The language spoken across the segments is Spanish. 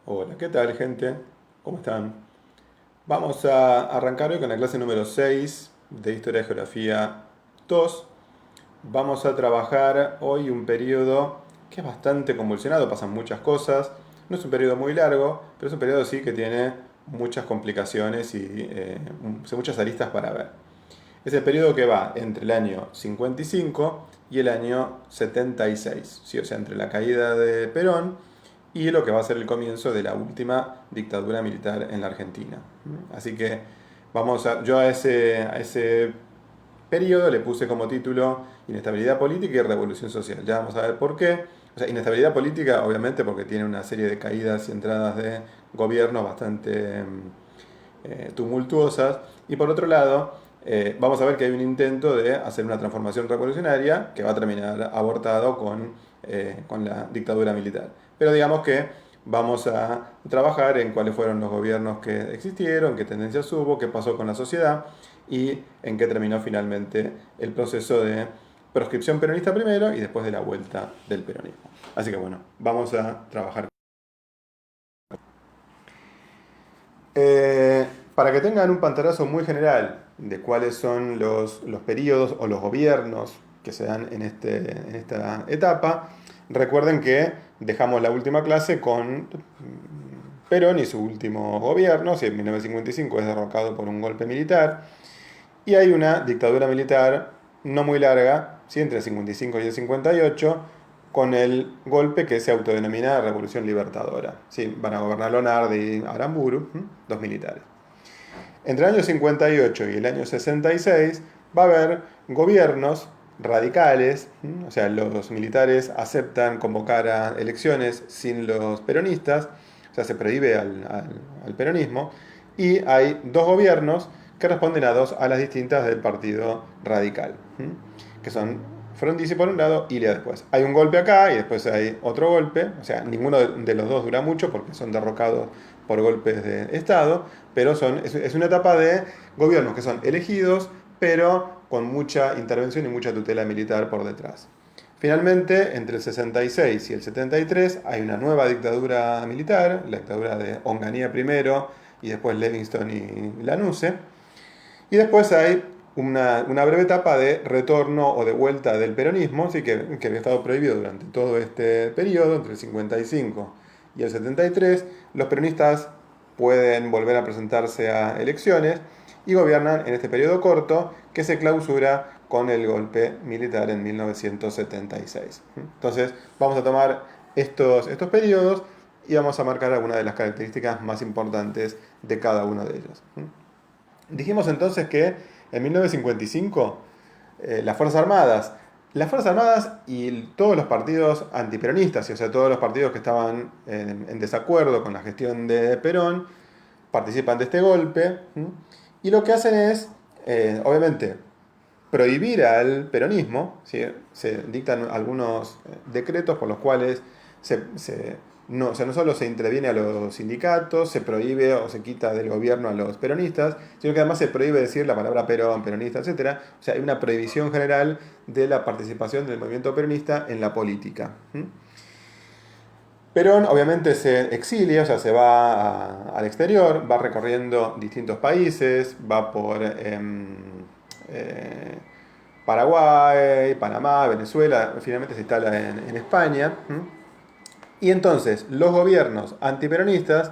Hola, ¿qué tal, gente? ¿Cómo están? Vamos a arrancar hoy con la clase número 6 de Historia y Geografía 2. Vamos a trabajar hoy un periodo que es bastante convulsionado, pasan muchas cosas. No es un periodo muy largo, pero es un periodo sí que tiene muchas complicaciones y muchas aristas para ver. Es el periodo que va entre el año 55 y el año 76, ¿sí? O sea, entre la caída de Perón y lo que va a ser el comienzo de la última dictadura militar en la Argentina. Así que yo a ese periodo le puse como título Inestabilidad política y revolución social. Ya vamos a ver por qué. O sea, inestabilidad política, obviamente, porque tiene una serie de caídas y entradas de gobiernos bastante tumultuosas. Y por otro lado, vamos a ver que hay un intento de hacer una transformación revolucionaria que va a terminar abortado con la dictadura militar. Pero digamos que vamos a trabajar en cuáles fueron los gobiernos que existieron, qué tendencias hubo, qué pasó con la sociedad y en qué terminó finalmente el proceso de proscripción peronista primero y después de la vuelta del peronismo. Así que bueno, vamos a trabajar. Eh, para que tengan un pantarazo muy general de cuáles son los periodos o los gobiernos que se dan en esta etapa, recuerden que dejamos la última clase con Perón y su último gobierno, si en 1955 es derrocado por un golpe militar, y hay una dictadura militar no muy larga, ¿sí? Entre el 55 y el 58, con el golpe que se autodenomina Revolución Libertadora. ¿Sí? Van a gobernar Lonardi y Aramburu, dos militares. Entre el año 58 y el año 66 va a haber gobiernos radicales, o sea, los militares aceptan convocar a elecciones sin los peronistas, o sea, se prohíbe al peronismo, y hay dos gobiernos que responden a las distintas del Partido Radical, que son Frondizi por un lado y Ilia después. Hay un golpe acá y después hay otro golpe, o sea, ninguno de los dos dura mucho porque son derrocados por golpes de Estado, pero es una etapa de gobiernos que son elegidos, pero con mucha intervención y mucha tutela militar por detrás. Finalmente, entre el 66 y el 73 hay una nueva dictadura militar, la dictadura de Onganía primero y después Livingston y Lanusse. Y después hay una breve etapa de retorno o de vuelta del peronismo, sí que había estado prohibido durante todo este periodo, entre el 55 y el 73. Los peronistas pueden volver a presentarse a elecciones y gobiernan en este periodo corto que se clausura con el golpe militar en 1976. Entonces vamos a tomar estos periodos y vamos a marcar algunas de las características más importantes de cada uno de ellos. Dijimos entonces que en 1955 las Fuerzas Armadas y todos los partidos antiperonistas, o sea, todos los partidos que estaban en desacuerdo con la gestión de Perón, participan de este golpe, y lo que hacen es, obviamente, prohibir al peronismo, ¿sí? Se dictan algunos decretos por los cuales no, o sea, no solo se interviene a los sindicatos, se prohíbe o se quita del gobierno a los peronistas, sino que además se prohíbe decir la palabra Perón, peronista, etcétera. O sea, hay una prohibición general de la participación del movimiento peronista en la política. Perón obviamente se exilia, o sea, se va al exterior, va recorriendo distintos países, va por eh, Paraguay, Panamá, Venezuela, finalmente se instala en España. Y entonces los gobiernos antiperonistas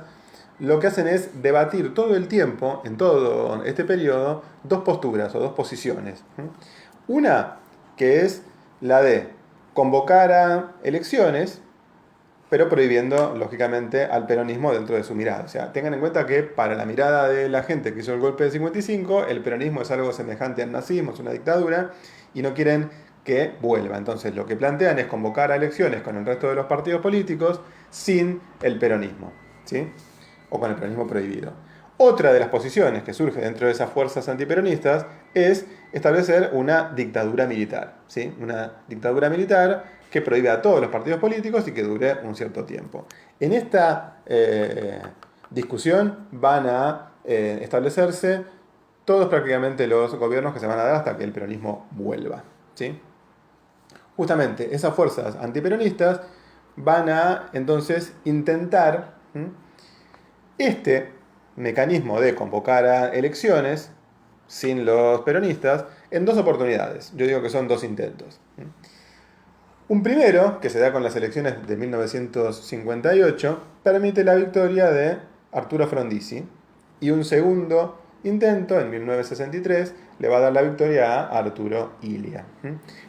lo que hacen es debatir todo el tiempo, en todo este periodo, dos posturas o dos posiciones. Una que es la de convocar a elecciones, pero prohibiendo, lógicamente, al peronismo dentro de su mirada. O sea, tengan en cuenta que para la mirada de la gente que hizo el golpe de 55, el peronismo es algo semejante al nazismo, es una dictadura, y no quieren que vuelva. Entonces, lo que plantean es convocar a elecciones con el resto de los partidos políticos sin el peronismo, ¿sí? O con el peronismo prohibido. Otra de las posiciones que surge dentro de esas fuerzas antiperonistas es establecer una dictadura militar, ¿sí? Una dictadura militar que prohíbe a todos los partidos políticos y que dure un cierto tiempo. En esta discusión van a establecerse todos prácticamente los gobiernos que se van a dar hasta que el peronismo vuelva, ¿sí? Justamente esas fuerzas antiperonistas van a entonces intentar Este mecanismo de convocar a elecciones sin los peronistas en dos oportunidades. Yo digo que son dos intentos. Un primero, que se da con las elecciones de 1958, permite la victoria de Arturo Frondizi. Y un segundo intento, en 1963, le va a dar la victoria a Arturo Illia.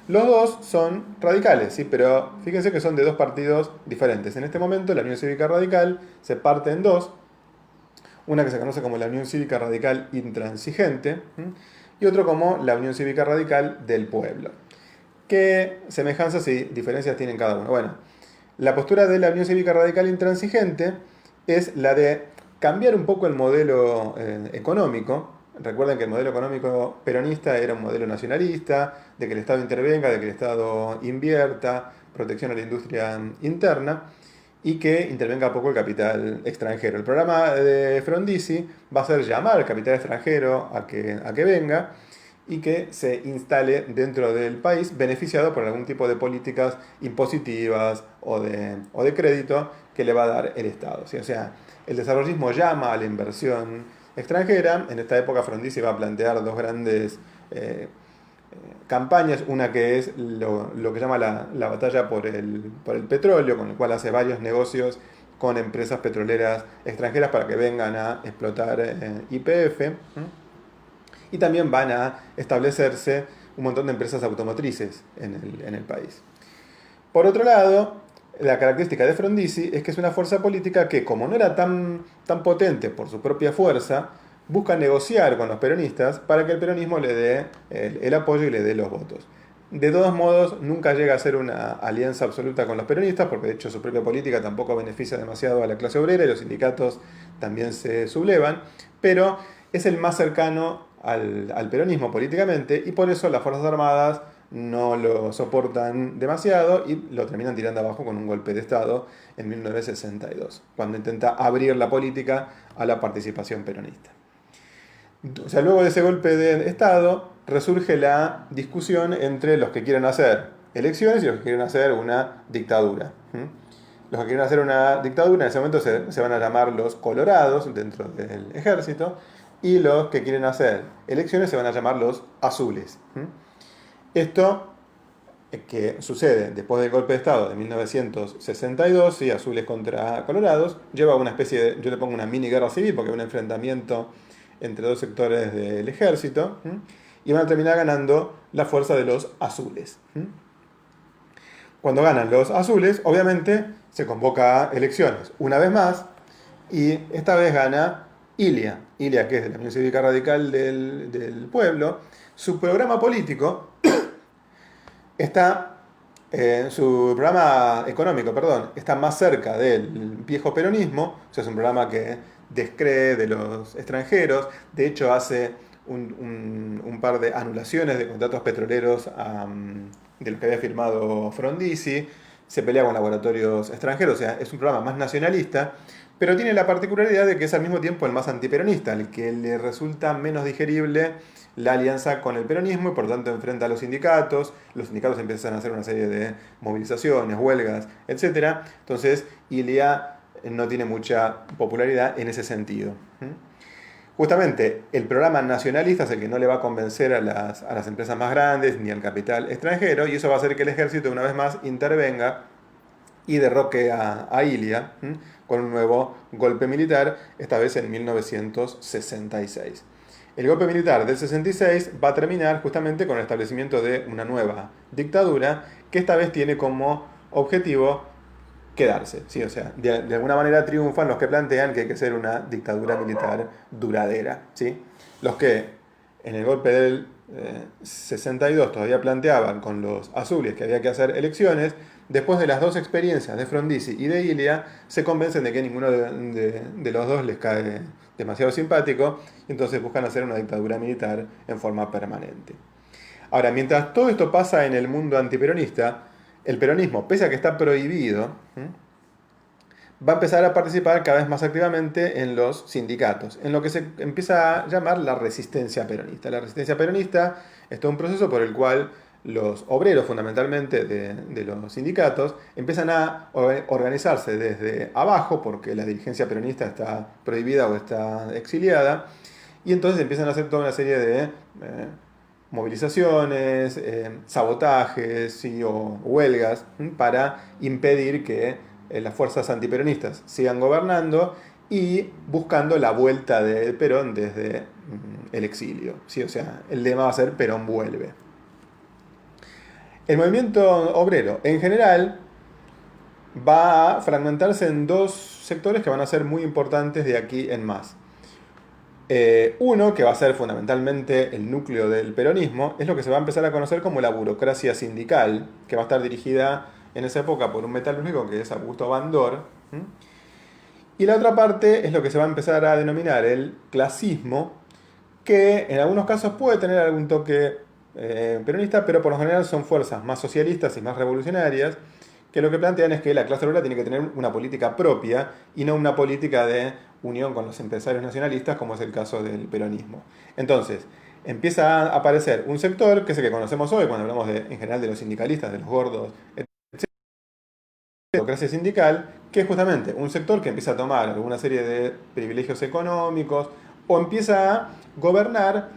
Los dos son radicales, ¿sí? Pero fíjense que son de dos partidos diferentes. En este momento la Unión Cívica Radical se parte en dos. Una que se conoce como la Unión Cívica Radical Intransigente y otro como la Unión Cívica Radical del Pueblo. ¿Qué semejanzas y diferencias tienen cada uno? Bueno, la postura de la Unión Cívica Radical Intransigente es la de cambiar un poco el modelo económico. Recuerden que el modelo económico peronista era un modelo nacionalista, de que el Estado intervenga, de que el Estado invierta, protección a la industria interna y que intervenga poco el capital extranjero. El programa de Frondizi va a ser llamar al capital extranjero a que venga y que se instale dentro del país beneficiado por algún tipo de políticas impositivas o de crédito que le va a dar el Estado. ¿Sí? O sea, el desarrollismo llama a la inversión extranjera. En esta época Frondizi va a plantear dos grandes campañas, una que es lo que llama la batalla por el petróleo, con el cual hace varios negocios con empresas petroleras extranjeras para que vengan a explotar YPF. Y también van a establecerse un montón de empresas automotrices en el país. Por otro lado, la característica de Frondizi es que es una fuerza política que, como no era tan potente por su propia fuerza, busca negociar con los peronistas para que el peronismo le dé el apoyo y le dé los votos. De todos modos, nunca llega a ser una alianza absoluta con los peronistas, porque de hecho su propia política tampoco beneficia demasiado a la clase obrera y los sindicatos también se sublevan, pero es el más cercano al peronismo políticamente y por eso las Fuerzas Armadas no lo soportan demasiado y lo terminan tirando abajo con un golpe de Estado en 1962, cuando intenta abrir la política a la participación peronista. O sea, luego de ese golpe de Estado resurge la discusión entre los que quieren hacer elecciones y los que quieren hacer una dictadura. Los que quieren hacer una dictadura en ese momento se van a llamar los colorados dentro del ejército y los que quieren hacer elecciones se van a llamar los azules. Esto que sucede después del golpe de Estado de 1962, ¿sí? Azules contra colorados, lleva a una especie de, yo le pongo una mini guerra civil porque es un enfrentamiento entre dos sectores del ejército, y van a terminar ganando la fuerza de los azules. Cuando ganan los azules, obviamente se convoca a elecciones una vez más, y esta vez gana Illia, que es de la Unión Cívica Radical del Pueblo. Su programa político está, su programa económico, perdón, está más cerca del viejo peronismo, o sea, es un programa que descree de los extranjeros, de hecho hace un par de anulaciones de contratos petroleros de los que había firmado Frondizi, se pelea con laboratorios extranjeros, o sea, es un programa más nacionalista, pero tiene la particularidad de que es al mismo tiempo el más antiperonista, el que le resulta menos digerible la alianza con el peronismo y por lo tanto enfrenta a los sindicatos empiezan a hacer una serie de movilizaciones, huelgas, etc. Entonces, Illia no tiene mucha popularidad en ese sentido. Justamente el programa nacionalista es el que no le va a convencer a las empresas más grandes ni al capital extranjero, y eso va a hacer que el ejército una vez más intervenga y derroque a Illia con un nuevo golpe militar, esta vez en 1966. El golpe militar del 66 va a terminar justamente con el establecimiento de una nueva dictadura que esta vez tiene como objetivo quedarse. ¿Sí? O sea, de alguna manera triunfan los que plantean que hay que ser una dictadura militar duradera. ¿Sí? Los que en el golpe del 62 todavía planteaban con los azules que había que hacer elecciones, después de las dos experiencias de Frondizi y de Illia, se convencen de que ninguno de los dos les cae demasiado simpático, y entonces buscan hacer una dictadura militar en forma permanente. Ahora, mientras todo esto pasa en el mundo antiperonista, el peronismo, pese a que está prohibido, va a empezar a participar cada vez más activamente en los sindicatos, en lo que se empieza a llamar la resistencia peronista. La resistencia peronista es todo un proceso por el cual los obreros fundamentalmente de los sindicatos empiezan a organizarse desde abajo, porque la dirigencia peronista está prohibida o está exiliada, y entonces empiezan a hacer toda una serie de movilizaciones, sabotajes, ¿sí? O huelgas para impedir que las fuerzas antiperonistas sigan gobernando y buscando la vuelta de Perón desde el exilio. ¿Sí? O sea, el lema va a ser Perón vuelve. El movimiento obrero en general va a fragmentarse en dos sectores que van a ser muy importantes de aquí en más. Uno, que va a ser fundamentalmente el núcleo del peronismo, es lo que se va a empezar a conocer como la burocracia sindical, que va a estar dirigida en esa época por un metalúrgico que es Augusto Bandor. Y la otra parte es lo que se va a empezar a denominar el clasismo, que en algunos casos puede tener algún toque peronista, pero por lo general son fuerzas más socialistas y más revolucionarias, que lo que plantean es que la clase obrera tiene que tener una política propia y no una política de unión con los empresarios nacionalistas, como es el caso del peronismo. Entonces, empieza a aparecer un sector, que es el que conocemos hoy, cuando hablamos en general de los sindicalistas, de los gordos, democracia sindical, que es justamente un sector que empieza a tomar alguna serie de privilegios económicos o empieza a gobernar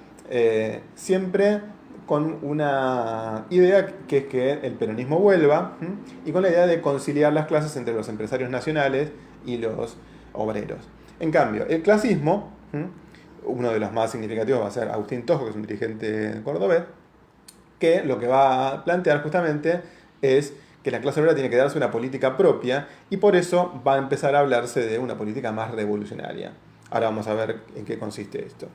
siempre con una idea que es que el peronismo vuelva y con la idea de conciliar las clases entre los empresarios nacionales y los obreros. En cambio, el clasismo, uno de los más significativos va a ser Agustín Tosco, que es un dirigente cordobés, que lo que va a plantear justamente es que la clase obrera tiene que darse una política propia y por eso va a empezar a hablarse de una política más revolucionaria. Ahora vamos a ver en qué consiste esto.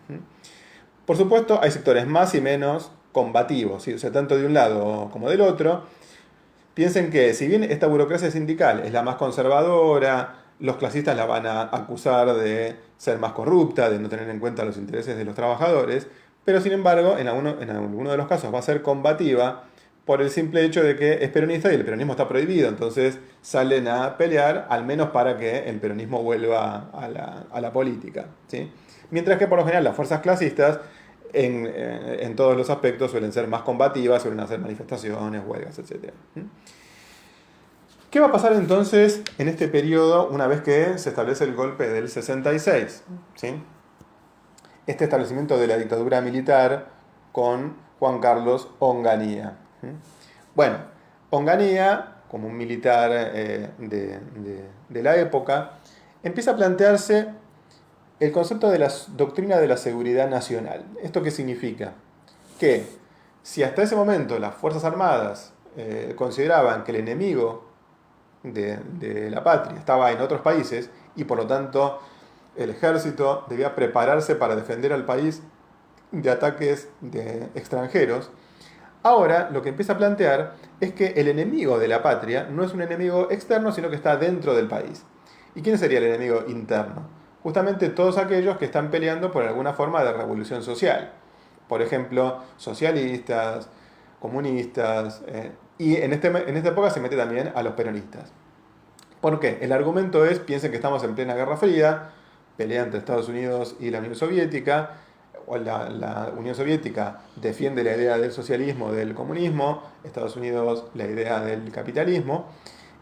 Por supuesto, hay sectores más y menos combativos, ¿sí? O sea, tanto de un lado como del otro. Piensen que si bien esta burocracia sindical es la más conservadora, los clasistas la van a acusar de ser más corrupta, de no tener en cuenta los intereses de los trabajadores, pero sin embargo, en alguno de los casos va a ser combativa por el simple hecho de que es peronista y el peronismo está prohibido, entonces salen a pelear al menos para que el peronismo vuelva a la política, ¿sí? Mientras que por lo general las fuerzas clasistas en todos los aspectos suelen ser más combativas, suelen hacer manifestaciones, huelgas, etc. ¿Qué va a pasar entonces en este periodo una vez que se establece el golpe del 66? ¿Sí? Este establecimiento de la dictadura militar con Juan Carlos Onganía. Bueno, Onganía, como un militar de la época, empieza a plantearse el concepto de la doctrina de la seguridad nacional. ¿Esto qué significa? Que si hasta ese momento las Fuerzas Armadas consideraban que el enemigo de la patria estaba en otros países y por lo tanto el ejército debía prepararse para defender al país de ataques de extranjeros, ahora lo que empieza a plantear es que el enemigo de la patria no es un enemigo externo, sino que está dentro del país. ¿Y quién sería el enemigo interno? Justamente todos aquellos que están peleando por alguna forma de revolución social. Por ejemplo, socialistas, comunistas, y en esta época se mete también a los peronistas. ¿Por qué? El argumento es, piensen que estamos en plena Guerra Fría, pelea entre Estados Unidos y la Unión Soviética, o la Unión Soviética defiende la idea del socialismo, del comunismo, Estados Unidos la idea del capitalismo.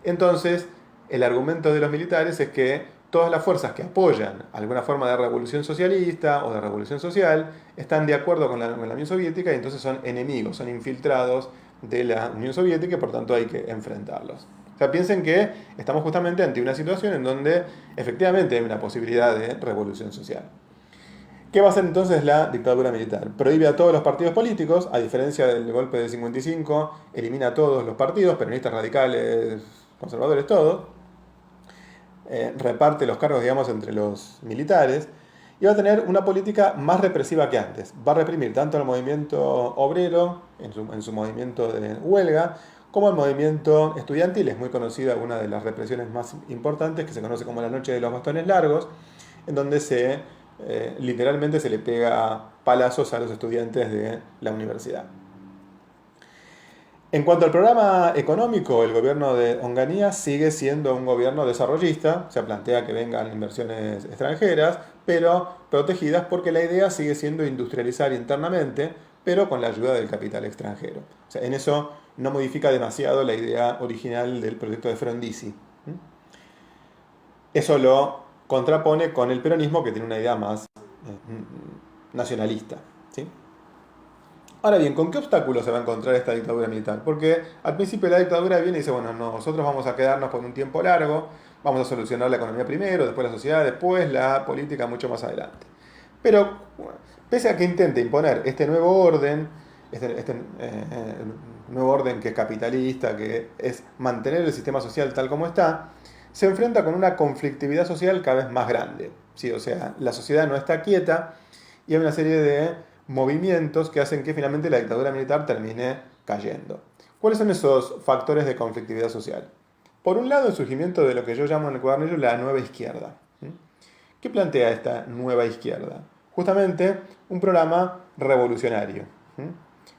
Entonces, el argumento de los militares es que todas las fuerzas que apoyan alguna forma de revolución socialista o de revolución social están de acuerdo con la Unión Soviética y entonces son enemigos, son infiltrados de la Unión Soviética y por tanto hay que enfrentarlos. O sea, piensen que estamos justamente ante una situación en donde efectivamente hay una posibilidad de revolución social. ¿Qué va a hacer entonces la dictadura militar? Prohíbe a todos los partidos políticos, a diferencia del golpe del 55, elimina a todos los partidos, peronistas, radicales, conservadores, todos. Reparte los cargos, digamos, entre los militares y va a tener una política más represiva que antes. Va a reprimir tanto al movimiento obrero, en su movimiento de huelga, como al movimiento estudiantil. Es muy conocida una de las represiones más importantes, que se conoce como la Noche de los Bastones Largos, en donde literalmente se le pega palazos a los estudiantes de la universidad. En cuanto al programa económico, el gobierno de Onganía sigue siendo un gobierno desarrollista, se plantea que vengan inversiones extranjeras, pero protegidas porque la idea sigue siendo industrializar internamente, pero con la ayuda del capital extranjero. O sea, en eso no modifica demasiado la idea original del proyecto de Frondizi. Eso lo contrapone con el peronismo, que tiene una idea más nacionalista. ¿Sí? Ahora bien, ¿con qué obstáculos se va a encontrar esta dictadura militar? Porque al principio la dictadura viene y dice, bueno, nosotros vamos a quedarnos por un tiempo largo, vamos a solucionar la economía primero, después la sociedad, después la política mucho más adelante. Pero, pese a que intente imponer este nuevo orden, este nuevo orden que es capitalista, que es mantener el sistema social tal como está, se enfrenta con una conflictividad social cada vez más grande. ¿Sí? O sea, la sociedad no está quieta y hay una serie de movimientos que hacen que finalmente la dictadura militar termine cayendo. ¿Cuáles son esos factores de conflictividad social? Por un lado, el surgimiento de lo que yo llamo en el cuadernillo la nueva izquierda. ¿Qué plantea esta nueva izquierda? Justamente un programa revolucionario,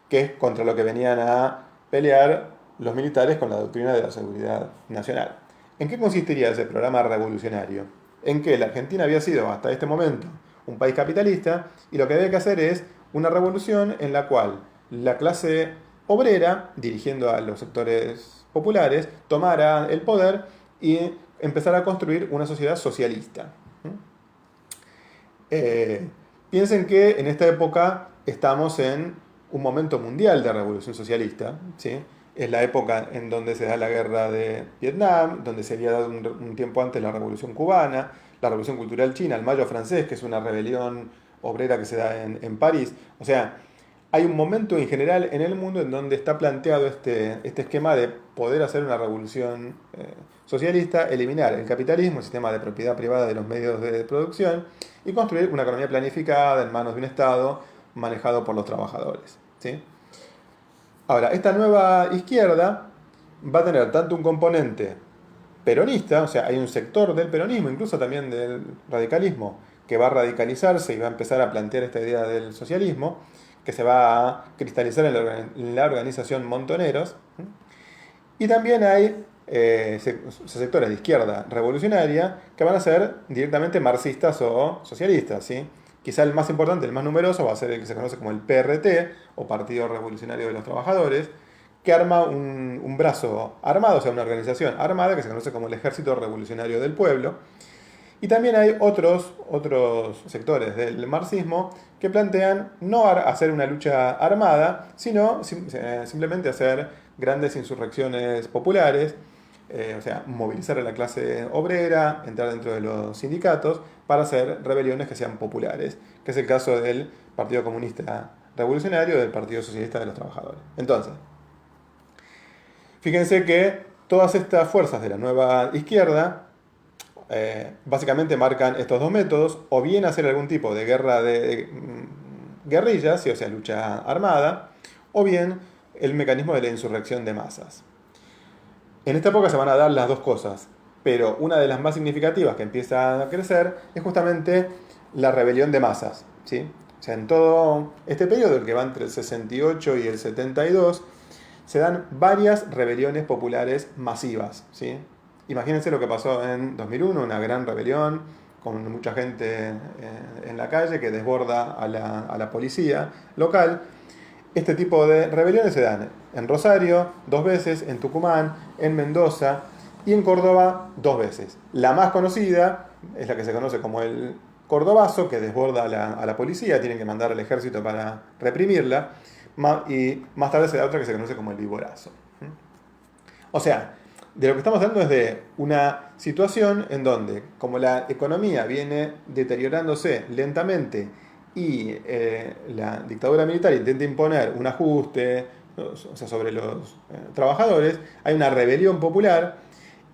que es contra lo que venían a pelear los militares con la doctrina de la seguridad nacional. ¿En qué consistiría ese programa revolucionario? En que la Argentina había sido hasta este momento un país capitalista y lo que había que hacer es una revolución en la cual la clase obrera, dirigiendo a los sectores populares, tomara el poder y empezara a construir una sociedad socialista. Piensen que en esta época estamos en un momento mundial de revolución socialista, ¿sí? Es la época en donde se da la guerra de Vietnam, donde se había dado un tiempo antes la revolución cubana, la revolución cultural china, el Mayo francés, que es una rebelión obrera que se da en París. O sea, hay un momento en general en el mundo en donde está planteado este esquema de poder hacer una revolución socialista, eliminar el capitalismo, el sistema de propiedad privada de los medios de producción y construir una economía planificada en manos de un Estado manejado por los trabajadores. ¿Sí? Ahora, esta nueva izquierda va a tener tanto un componente peronista, o sea, hay un sector del peronismo, incluso también del radicalismo, que va a radicalizarse y va a empezar a plantear esta idea del socialismo, que se va a cristalizar en la organización Montoneros. Y también hay sectores de izquierda revolucionaria que van a ser directamente marxistas o socialistas, ¿sí? Quizá el más importante, el más numeroso, va a ser el que se conoce como el PRT, o Partido Revolucionario de los Trabajadores, que arma un brazo armado, o sea, una organización armada que se conoce como el Ejército Revolucionario del Pueblo. Y también hay otros sectores del marxismo que plantean no hacer una lucha armada, sino simplemente hacer grandes insurrecciones populares, o sea, movilizar a la clase obrera, entrar dentro de los sindicatos para hacer rebeliones que sean populares, que es el caso del Partido Comunista Revolucionario y del Partido Socialista de los Trabajadores. Entonces, fíjense que todas estas fuerzas de la nueva izquierda básicamente marcan estos dos métodos, o bien hacer algún tipo de guerra de guerrillas, o sea, lucha armada, o bien el mecanismo de la insurrección de masas. En esta época se van a dar las dos cosas, pero una de las más significativas que empieza a crecer es justamente la rebelión de masas, ¿sí? O sea, en todo este periodo, el que va entre el 68 y el 72, se dan varias rebeliones populares masivas, ¿sí? Imagínense lo que pasó en 2001, una gran rebelión con mucha gente en la calle que desborda a la policía local. Este tipo de rebeliones se dan en Rosario 2 veces, en Tucumán, en Mendoza y en Córdoba 2 veces. La más conocida es la que se conoce como el Cordobazo, que desborda a la policía, tienen que mandar al ejército para reprimirla, y más tarde se da otra que se conoce como el Viborazo. O sea, de lo que estamos hablando es de una situación en donde, como la economía viene deteriorándose lentamente y la dictadura militar intenta imponer un ajuste, o sea, sobre los trabajadores, hay una rebelión popular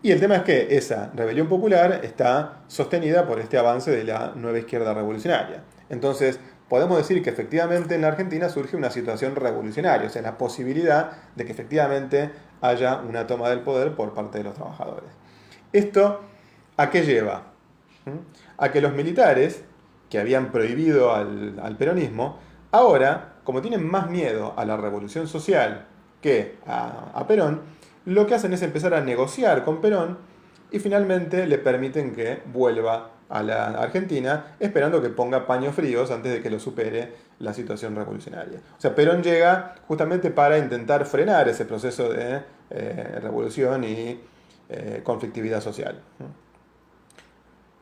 y el tema es que esa rebelión popular está sostenida por este avance de la nueva izquierda revolucionaria. Entonces, podemos decir que efectivamente en la Argentina surge una situación revolucionaria, o sea, la posibilidad de que efectivamente haya una toma del poder por parte de los trabajadores. ¿Esto a qué lleva? A que los militares, que habían prohibido al peronismo, ahora, como tienen más miedo a la revolución social que a Perón, lo que hacen es empezar a negociar con Perón y finalmente le permiten que vuelva a la Argentina, esperando que ponga paños fríos antes de que lo supere la situación revolucionaria. O sea, Perón llega justamente para intentar frenar ese proceso de revolución y conflictividad social.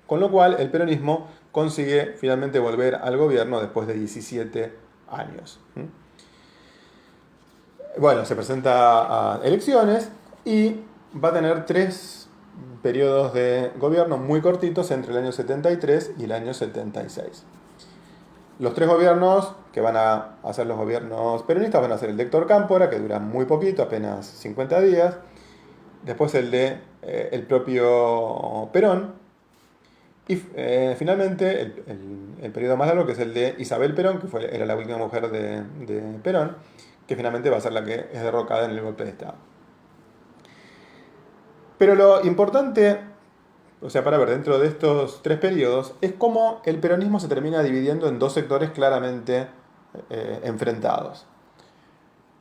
Con lo cual, el peronismo consigue finalmente volver al gobierno después de 17 años. Bueno, se presenta a elecciones y va a tener 3 periodos de gobierno muy cortitos entre el año 73 y el año 76. Los 3 gobiernos que van a hacer los gobiernos peronistas van a ser el de Héctor Cámpora, que dura muy poquito, apenas 50 días. Después el de el propio Perón. Y finalmente el periodo más largo, que es el de Isabel Perón, que era la última mujer de Perón, que finalmente va a ser la que es derrocada en el golpe de Estado. Pero lo importante, o sea, para ver dentro de estos 3 periodos, es cómo el peronismo se termina dividiendo en 2 sectores claramente enfrentados.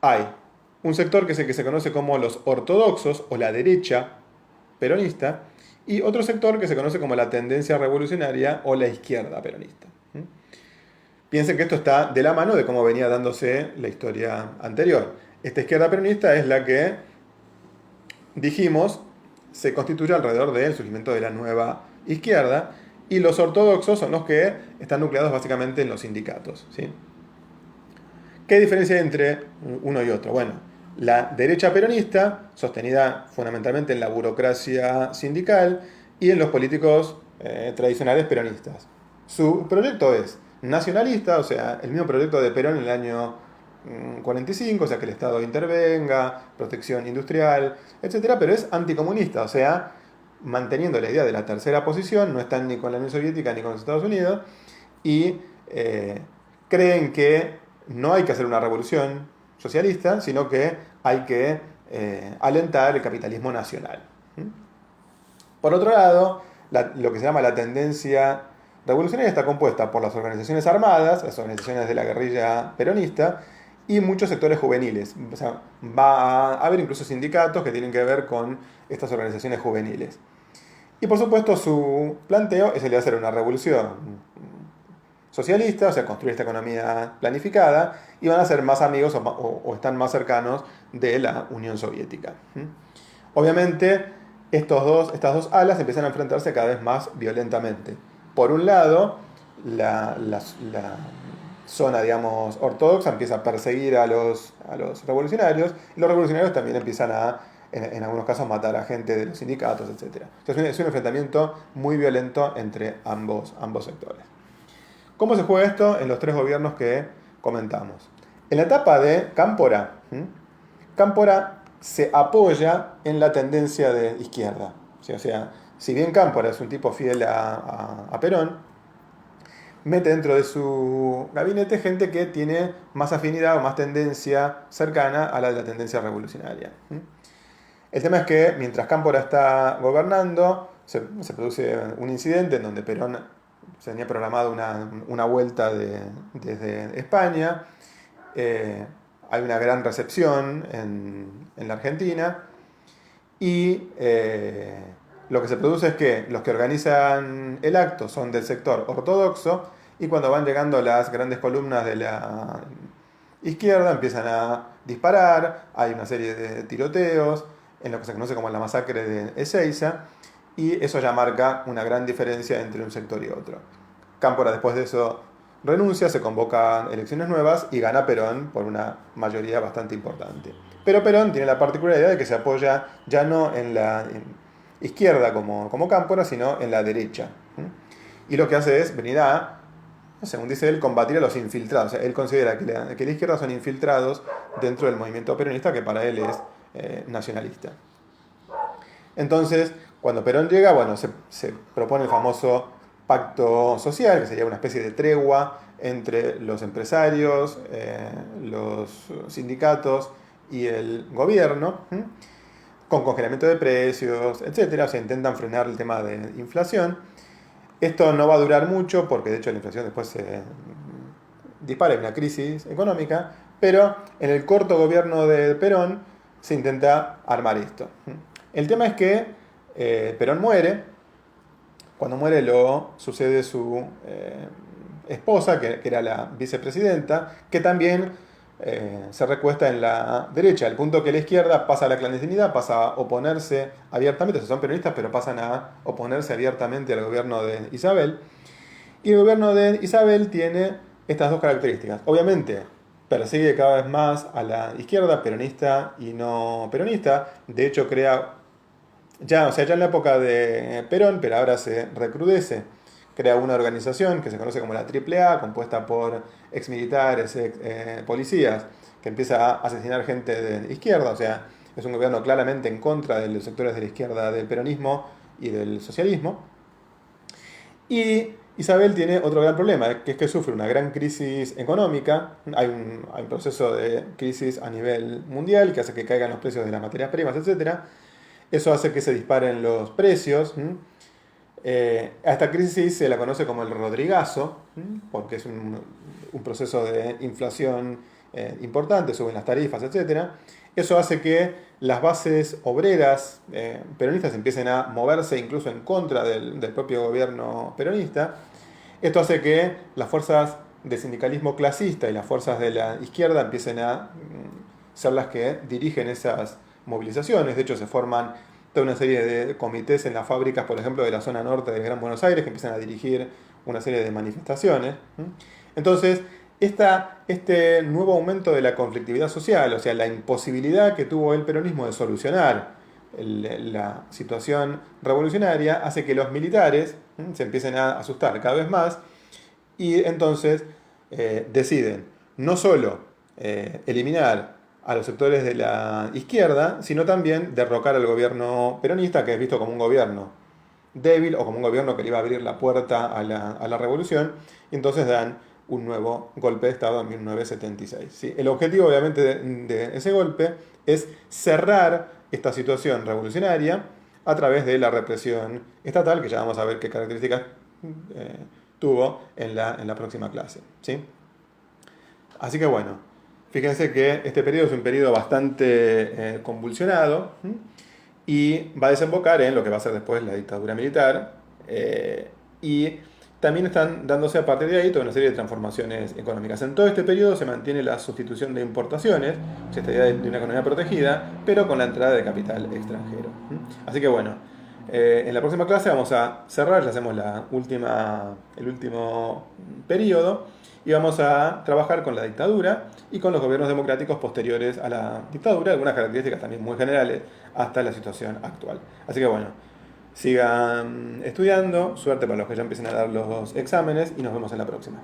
Hay un sector que es el que se conoce como los ortodoxos o la derecha peronista, y otro sector que se conoce como la tendencia revolucionaria o la izquierda peronista. Piensen que esto está de la mano de cómo venía dándose la historia anterior. Esta izquierda peronista es la que, dijimos, se constituye alrededor del surgimiento de la nueva izquierda, y los ortodoxos son los que están nucleados básicamente en los sindicatos. ¿Sí? ¿Qué diferencia hay entre uno y otro? Bueno, la derecha peronista, sostenida fundamentalmente en la burocracia sindical y en los políticos tradicionales peronistas. Su proyecto es nacionalista, o sea, el mismo proyecto de Perón en el año 45, o sea, que el Estado intervenga, protección industrial, etcétera, pero es anticomunista, o sea, manteniendo la idea de la tercera posición, no están ni con la Unión Soviética ni con los Estados Unidos, y creen que no hay que hacer una revolución socialista, sino que hay que alentar el capitalismo nacional. Por otro lado, lo que se llama la tendencia revolucionaria está compuesta por las organizaciones armadas, las organizaciones de la guerrilla peronista, y muchos sectores juveniles. O sea, va a haber incluso sindicatos que tienen que ver con estas organizaciones juveniles. Y por supuesto su planteo es el de hacer una revolución socialista, o sea, construir esta economía planificada, y van a ser más amigos o están más cercanos de la Unión Soviética. Obviamente, estas dos alas empiezan a enfrentarse cada vez más violentamente. Por un lado, la zona, digamos, ortodoxa empieza a perseguir a los revolucionarios, y los revolucionarios también empiezan a, en algunos casos, matar a gente de los sindicatos, etc. Entonces, es un enfrentamiento muy violento entre ambos sectores. ¿Cómo se juega esto en los 3 gobiernos que comentamos? En la etapa de Cámpora, Cámpora se apoya en la tendencia de izquierda. O sea, si bien Cámpora es un tipo fiel a Perón, mete dentro de su gabinete gente que tiene más afinidad o más tendencia cercana a la de la tendencia revolucionaria. El tema es que mientras Cámpora está gobernando, se produce un incidente en donde Perón se tenía programado una vuelta desde España. Hay una gran recepción en la Argentina, y lo que se produce es que los que organizan el acto son del sector ortodoxo, y cuando van llegando las grandes columnas de la izquierda empiezan a disparar, hay una serie de tiroteos en lo que se conoce como la masacre de Ezeiza, y eso ya marca una gran diferencia entre un sector y otro. Cámpora después de eso renuncia, se convocan elecciones nuevas y gana Perón por una mayoría bastante importante. Pero Perón tiene la particularidad de que se apoya ya no en la izquierda como Cámpora, sino en la derecha. Y lo que hace es venir a, según dice él, combatir a los infiltrados. O sea, él considera que la izquierda son infiltrados dentro del movimiento peronista, que para él es nacionalista. Entonces, cuando Perón llega, bueno, se propone el famoso pacto social, que sería una especie de tregua entre los empresarios, los sindicatos y el gobierno, con congelamiento de precios, etc. O sea, intentan frenar el tema de inflación. Esto no va a durar mucho, porque de hecho la inflación después se dispara en una crisis económica, pero en el corto gobierno de Perón se intenta armar esto. El tema es que Perón muere. Cuando muere lo sucede su esposa, que era la vicepresidenta, que también se recuesta en la derecha, al punto que la izquierda pasa a la clandestinidad, pasa a oponerse abiertamente, o sea, son peronistas, pero pasan a oponerse abiertamente al gobierno de Isabel. Y el gobierno de Isabel tiene estas dos características. Obviamente, persigue cada vez más a la izquierda, peronista y no peronista. De hecho, crea, ya, o sea, ya en la época de Perón, pero ahora se recrudece, crea una organización que se conoce como la AAA, compuesta por exmilitares, policías, que empieza a asesinar gente de izquierda. O sea, es un gobierno claramente en contra de los sectores de la izquierda del peronismo y del socialismo. Y Isabel tiene otro gran problema, que es que sufre una gran crisis económica. Hay un proceso de crisis a nivel mundial que hace que caigan los precios de las materias primas, etcétera. Eso hace que se disparen los precios. A esta crisis se la conoce como el Rodrigazo, porque es un proceso de inflación importante, suben las tarifas, etcétera. Eso hace que las bases obreras peronistas empiecen a moverse incluso en contra del propio gobierno peronista. Esto hace que las fuerzas de sindicalismo clasista y las fuerzas de la izquierda empiecen a ser las que dirigen esas movilizaciones. De hecho, se forman toda una serie de comités en las fábricas, por ejemplo, de la zona norte del Gran Buenos Aires, que empiezan a dirigir una serie de manifestaciones. Entonces, este nuevo aumento de la conflictividad social, o sea, la imposibilidad que tuvo el peronismo de solucionar la situación revolucionaria, hace que los militares se empiecen a asustar cada vez más y entonces deciden no solo eliminar a los sectores de la izquierda, sino también derrocar al gobierno peronista, que es visto como un gobierno débil o como un gobierno que le iba a abrir la puerta a la revolución, y entonces dan un nuevo golpe de Estado en 1976. ¿Sí? El objetivo, obviamente, de ese golpe es cerrar esta situación revolucionaria a través de la represión estatal, que ya vamos a ver qué características tuvo en la próxima clase. ¿Sí? Así que bueno, fíjense que este periodo es un periodo bastante convulsionado, y va a desembocar en lo que va a ser después la dictadura militar, y también están dándose a partir de ahí toda una serie de transformaciones económicas. En todo este periodo se mantiene la sustitución de importaciones, o sea, esta idea de una economía protegida, pero con la entrada de capital extranjero. Así que bueno, en la próxima clase vamos a cerrar, ya hacemos el último periodo, y vamos a trabajar con la dictadura y con los gobiernos democráticos posteriores a la dictadura, algunas características también muy generales, hasta la situación actual. Así que bueno, sigan estudiando, suerte para los que ya empiecen a dar los exámenes y nos vemos en la próxima.